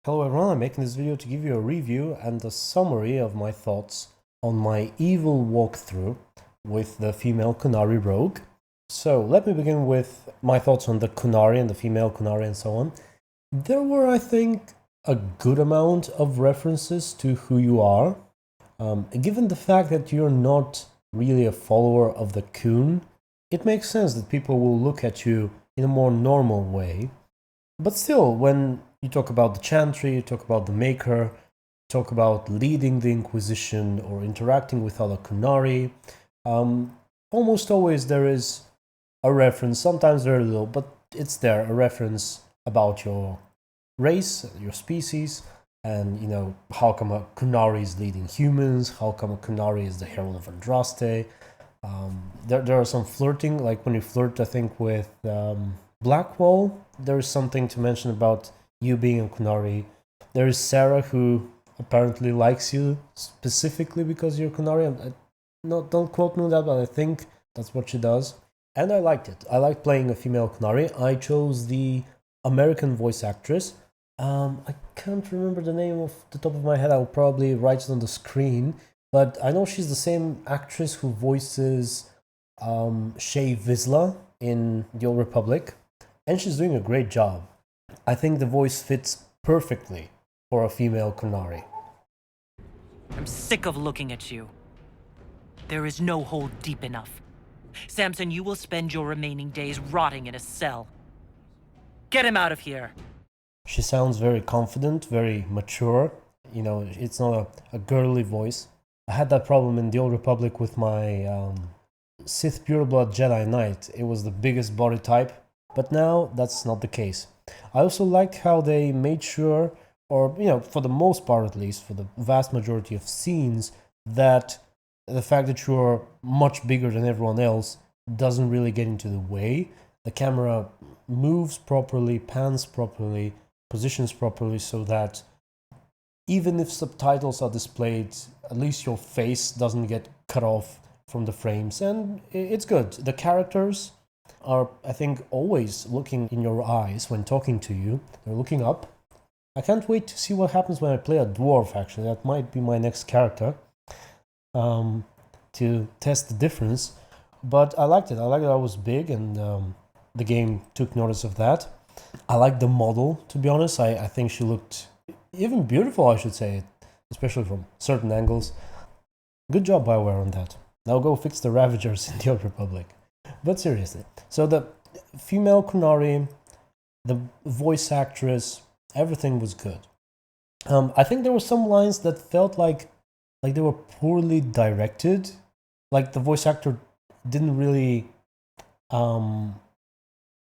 Hello everyone, I'm making this video to give you a review and a summary of my thoughts on my evil walkthrough with the female Qunari rogue. So let me begin with my thoughts on the Qunari and the female Qunari and so on. There were, I think, a good amount of references to who you are. Given the fact that you're not really a follower of the Qun, it makes sense that people will look at you in a more normal way. But still, when you talk about the Chantry, you talk about the Maker, talk about leading the Inquisition or interacting with other Qunari, almost always there is a reference, sometimes very little, but it's there, a reference about your race, your species, and, you know, how come a Qunari is leading humans, how come a Qunari is the herald of Andraste. There are some flirting, like when you flirt, I think, with Blackwall, there is something to mention about you being a Qunari. There is Sarah, who apparently likes you specifically because you're Qunari. Don't quote me on that, but I think that's what she does. And I liked it. I liked playing a female Qunari. I chose the American voice actress. I can't remember the name off the top of my head. I'll probably write it on the screen. But I know she's the same actress who voices Shay Vizsla in The Old Republic. And she's doing a great job. I think the voice fits perfectly for a female Qunari. I'm sick of looking at you. There is no hole deep enough. Samson, you will spend your remaining days rotting in a cell. Get him out of here! She sounds very confident, very mature. You know, it's not a girly voice. I had that problem in The Old Republic with my Sith Pureblood Jedi Knight. It was the biggest body type. But now that's not the case. I also liked how they made sure, or, you know, for the most part at least, for the vast majority of scenes, that the fact that you're much bigger than everyone else doesn't really get into the way. The camera moves properly, pans properly, positions properly, so that even if subtitles are displayed, at least your face doesn't get cut off from the frames. And it's good. The characters are, I think, always looking in your eyes when talking to you. They're looking up. I can't wait to see what happens when I play a dwarf, actually. That might be my next character, to test the difference. But I liked it. I liked that I was big, and the game took notice of that. I liked the model, to be honest. I think she looked even beautiful, I should say, especially from certain angles. Good job, BioWare, on that. Now go fix the Ravagers in the Old Republic. But seriously, so the female Qunari, the voice actress, everything was good. I think there were some lines that felt like they were poorly directed. Like the voice actor didn't really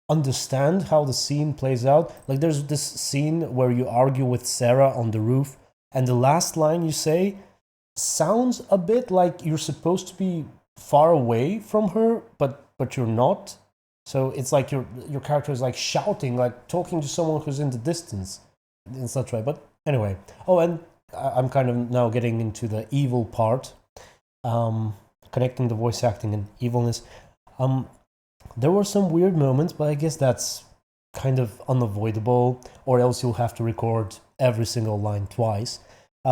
understand how the scene plays out. Like there's this scene where you argue with Sarah on the roof, and the last line you say sounds a bit like you're supposed to be far away from her, but you're not. So it's like your character is like shouting, like talking to someone who's in the distance. It's not right. But anyway. Oh, and I'm kind of now getting into the evil part, connecting the voice acting and evilness. There were some weird moments, but I guess that's kind of unavoidable, or else you'll have to record every single line twice.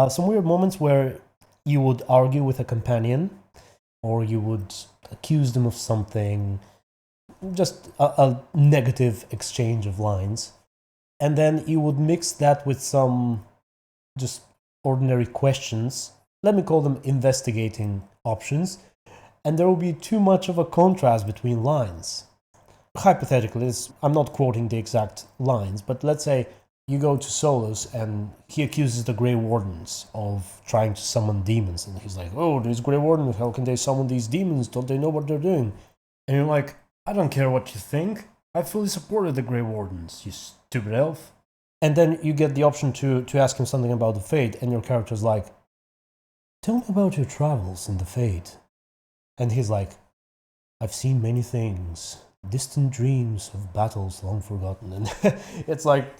Some weird moments where you would argue with a companion, or you would accuse them of something, just a negative exchange of lines. And then you would mix that with some just ordinary questions, let me call them investigating options, and there will be too much of a contrast between lines. Hypothetically, I'm not quoting the exact lines, but let's say you go to Solus and he accuses the Grey Wardens of trying to summon demons. And he's like, oh, these Grey Wardens, how can they summon these demons? Don't they know what they're doing? And you're like, I don't care what you think. I fully supported the Grey Wardens, you stupid elf. And then you get the option to ask him something about the Fade, and your character's like, tell me about your travels in the Fade. And he's like, I've seen many things, distant dreams of battles long forgotten. And it's like,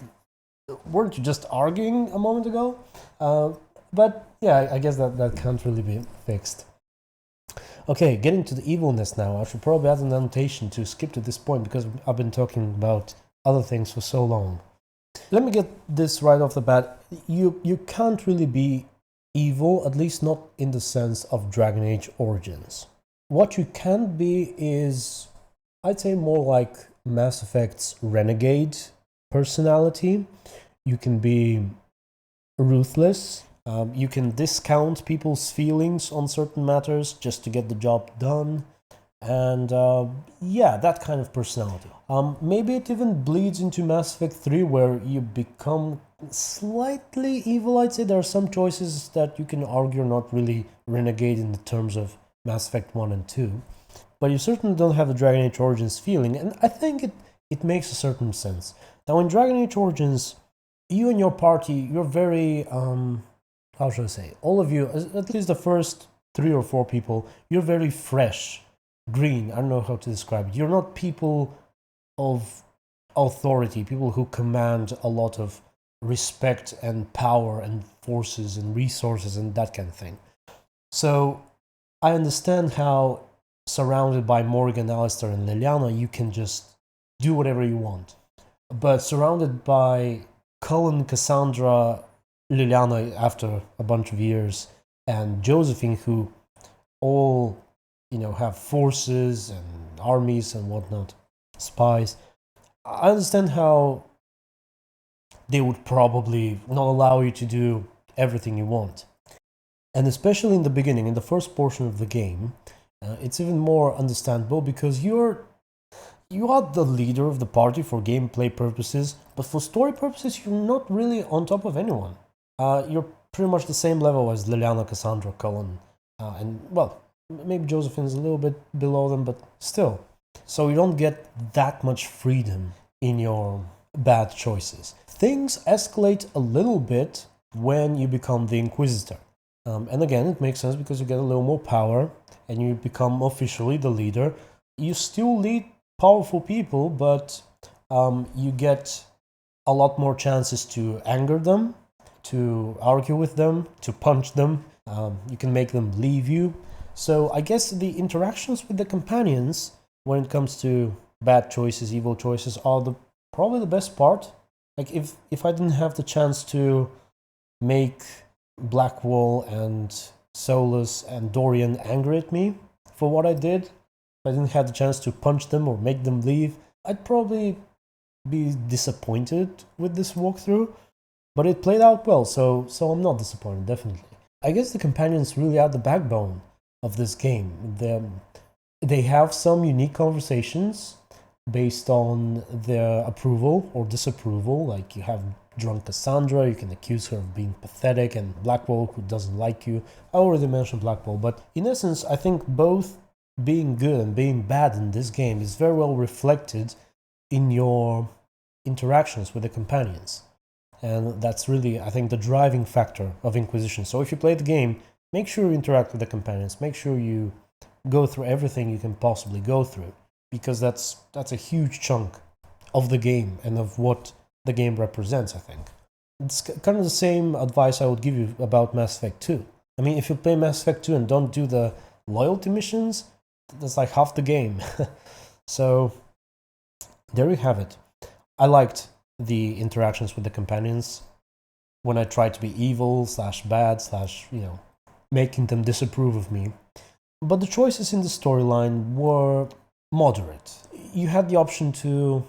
weren't you just arguing a moment ago? But yeah, I guess that can't really be fixed. Okay, getting to the evilness now. I should probably add an annotation to skip to this point because I've been talking about other things for so long. Let me get this right off the bat. You can't really be evil, at least not in the sense of Dragon Age Origins. What you can be is, I'd say, more like Mass Effect's renegade personality. You can be ruthless. You can discount people's feelings on certain matters just to get the job done. And yeah, that kind of personality. Maybe it even bleeds into Mass Effect 3, where you become slightly evil, I'd say. There are some choices that you can argue are not really renegade in the terms of Mass Effect 1 and 2. But you certainly don't have the Dragon Age Origins feeling, and I think it makes a certain sense. Now, in Dragon Age Origins, you and your party, you're very, how should I say, all of you, at least the first 3 or 4 people, you're very fresh, green, I don't know how to describe it. You're not people of authority, people who command a lot of respect and power and forces and resources and that kind of thing. So I understand how, surrounded by Morgan, Alistair, and Liliana, you can just do whatever you want. But surrounded by Cullen, Cassandra, Liliana after a bunch of years, and Josephine, who all, have forces and armies and whatnot, spies, I understand how they would probably not allow you to do everything you want. And especially in the beginning, in the first portion of the game, it's even more understandable because you are the leader of the party for gameplay purposes, but for story purposes, you're not really on top of anyone. You're pretty much the same level as Liliana, Cassandra, Cullen, and, well, maybe Josephine's a little bit below them, but still. So you don't get that much freedom in your bad choices. Things escalate a little bit when you become the Inquisitor. And again, it makes sense because you get a little more power and you become officially the leader. You still lead powerful people, but you get a lot more chances to anger them, to argue with them, to punch them. You can make them leave you. So I guess the interactions with the companions, when it comes to bad choices, evil choices, are probably the best part. Like, if I didn't have the chance to make Blackwall and Solus and Dorian angry at me for what I did, if I didn't have the chance to punch them or make them leave, I'd probably be disappointed with this walkthrough. But it played out well, so I'm not disappointed, definitely. I guess the companions really are the backbone of this game. They have some unique conversations based on their approval or disapproval. Like, you have drunk Cassandra, you can accuse her of being pathetic, and Blackwall, who doesn't like you. I already mentioned Blackwall, but in essence, I think both being good and being bad in this game is very well reflected in your interactions with the companions. And that's really, I think, the driving factor of Inquisition. So if you play the game, make sure you interact with the companions, make sure you go through everything you can possibly go through, because that's a huge chunk of the game and of what the game represents, I think. It's kind of the same advice I would give you about Mass Effect 2. I mean, if you play Mass Effect 2 and don't do the loyalty missions, that's like half the game. So there you have it. I liked the interactions with the companions when I tried to be evil / bad / making them disapprove of me. But the choices in the storyline were moderate. You had the option to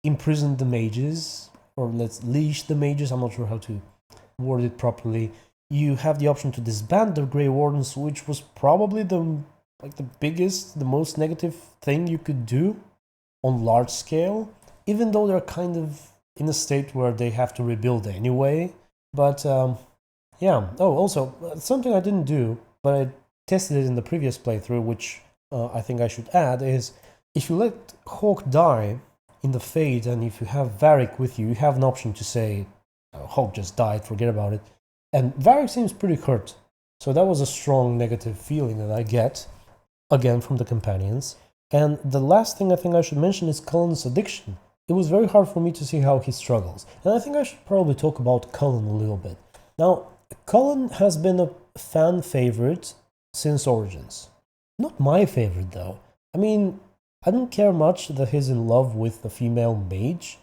imprison the mages, or let's leash the mages, I'm not sure how to word it properly. You have the option to disband the Grey Wardens, which was probably the biggest, the most negative thing you could do on large scale, even though they're kind of in a state where they have to rebuild anyway. But yeah. Oh, also, something I didn't do, but I tested it in the previous playthrough, which I think I should add, is if you let Hawk die in the Fade, and if you have Varric with you, you have an option to say, Hawk just died, forget about it. And Varric seems pretty hurt. So that was a strong negative feeling that I get, again, from the companions. And the last thing I think I should mention is Cullen's addiction. It was very hard for me to see how he struggles. And I think I should probably talk about Cullen a little bit. Now, Cullen has been a fan favorite since Origins. Not my favorite, though. I mean, I don't care much that he's in love with the female mage.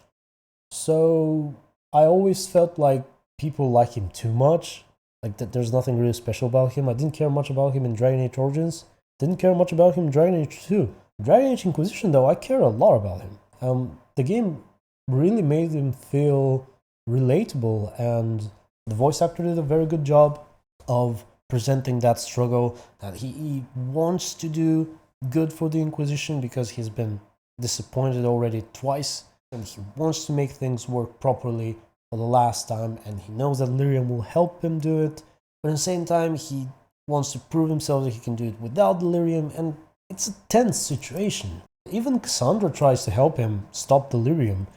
So I always felt like people like him too much, like that there's nothing really special about him. I didn't care much about him in Dragon Age Origins, didn't care much about him in Dragon Age 2. Dragon Age Inquisition, though, I care a lot about him. The game really made him feel relatable, and the voice actor did a very good job of presenting that struggle, that he wants to do good for the Inquisition because he's been disappointed already twice, and he wants to make things work properly for the last time, and he knows that Lyrium will help him do it, but at the same time he wants to prove himself that he can do it without Delirium, and it's a tense situation. Even Cassandra tries to help him stop Delirium,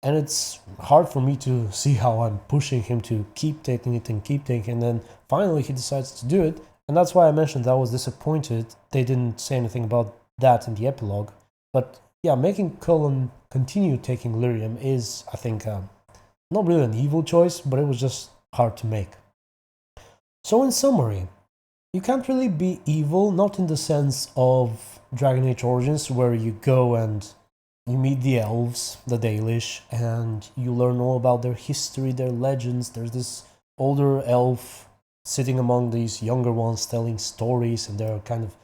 and it's hard for me to see how I'm pushing him to keep taking it, and then finally he decides to do it, and that's why I mentioned that I was disappointed they didn't say anything about that in the epilogue. But yeah, making Cullen continue taking Lyrium is, I think, not really an evil choice, but it was just hard to make. So in summary, you can't really be evil, not in the sense of Dragon Age Origins, where you go and you meet the elves, the Dalish, and you learn all about their history, their legends. There's this older elf sitting among these younger ones telling stories, and they're kind of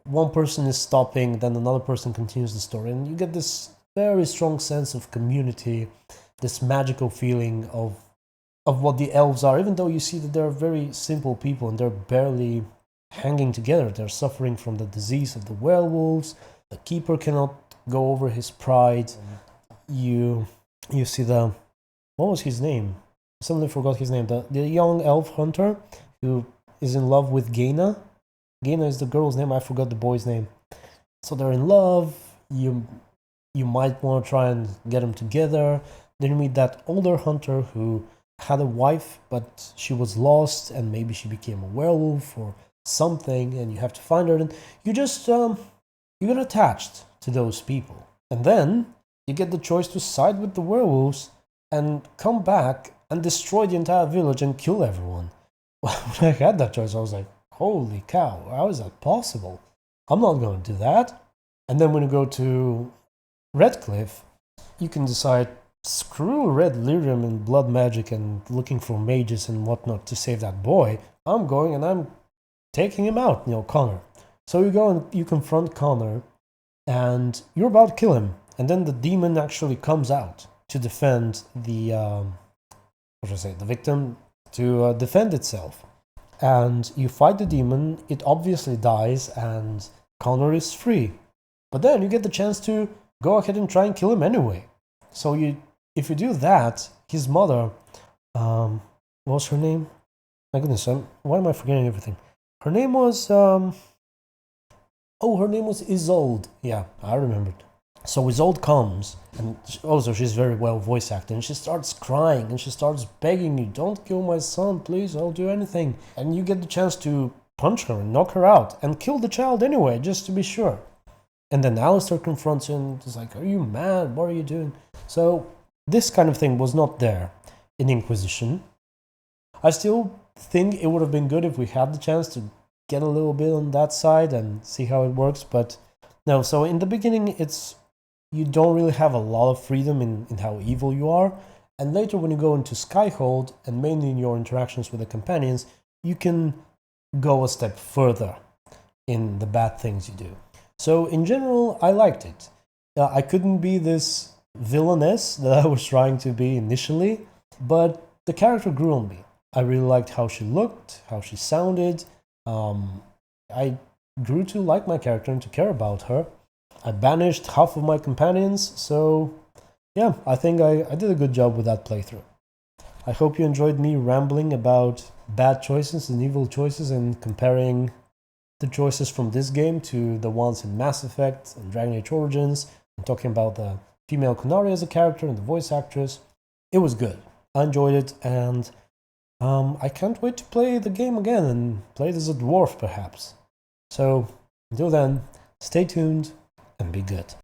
one person is stopping, then another person continues the story, and you get this very strong sense of community, this magical feeling of what the elves are, even though you see that they're very simple people and they're barely hanging together. They're suffering from the disease of the werewolves. The keeper cannot go over his pride. You see the, what was his name? I suddenly forgot his name. The young elf hunter who is in love with Gaina. Gaina is the girl's name. I forgot the boy's name. So they're in love. You might want to try and get them together. Then you meet that older hunter who had a wife, but she was lost, and maybe she became a werewolf or something, and you have to find her. And you just you get attached to those people, and then you get the choice to side with the werewolves and come back and destroy the entire village and kill everyone. When I had that choice, I was like, holy cow, how is that possible? I'm not going to do that. And then when you go to Redcliffe, you can decide, screw red lyrium and blood magic and looking for mages and whatnot to save that boy. I'm going and I'm taking him out, Connor. So you go and you confront Connor, and you're about to kill him, and then the demon actually comes out to defend the victim, to defend itself. And you fight the demon, it obviously dies, and Connor is free. But then you get the chance to go ahead and try and kill him anyway. So if you do that, his mother, what was her name? My goodness, why am I forgetting everything? Her name was, her name was Isolde. Yeah, I remembered. So Isolde comes, and also she's very well voice acted, and she starts crying, and she starts begging you, don't kill my son, please, I'll do anything. And you get the chance to punch her and knock her out, and kill the child anyway, just to be sure. And then Alistair confronts you, and is like, are you mad? What are you doing? So this kind of thing was not there in Inquisition. I still think it would have been good if we had the chance to get a little bit on that side and see how it works, but no. So in the beginning, you don't really have a lot of freedom in how evil you are, and later when you go into Skyhold, and mainly in your interactions with the companions, you can go a step further in the bad things you do. So in general, I liked it. I couldn't be this villainess that I was trying to be initially, but the character grew on me. I really liked how she looked, how she sounded. I grew to like my character and to care about her. I banished half of my companions, so yeah, I think I did a good job with that playthrough. I hope you enjoyed me rambling about bad choices and evil choices and comparing the choices from this game to the ones in Mass Effect and Dragon Age Origins, and talking about the female Qunari as a character and the voice actress. It was good. I enjoyed it, and I can't wait to play the game again and play it as a dwarf, perhaps. So, until then, stay tuned and be good.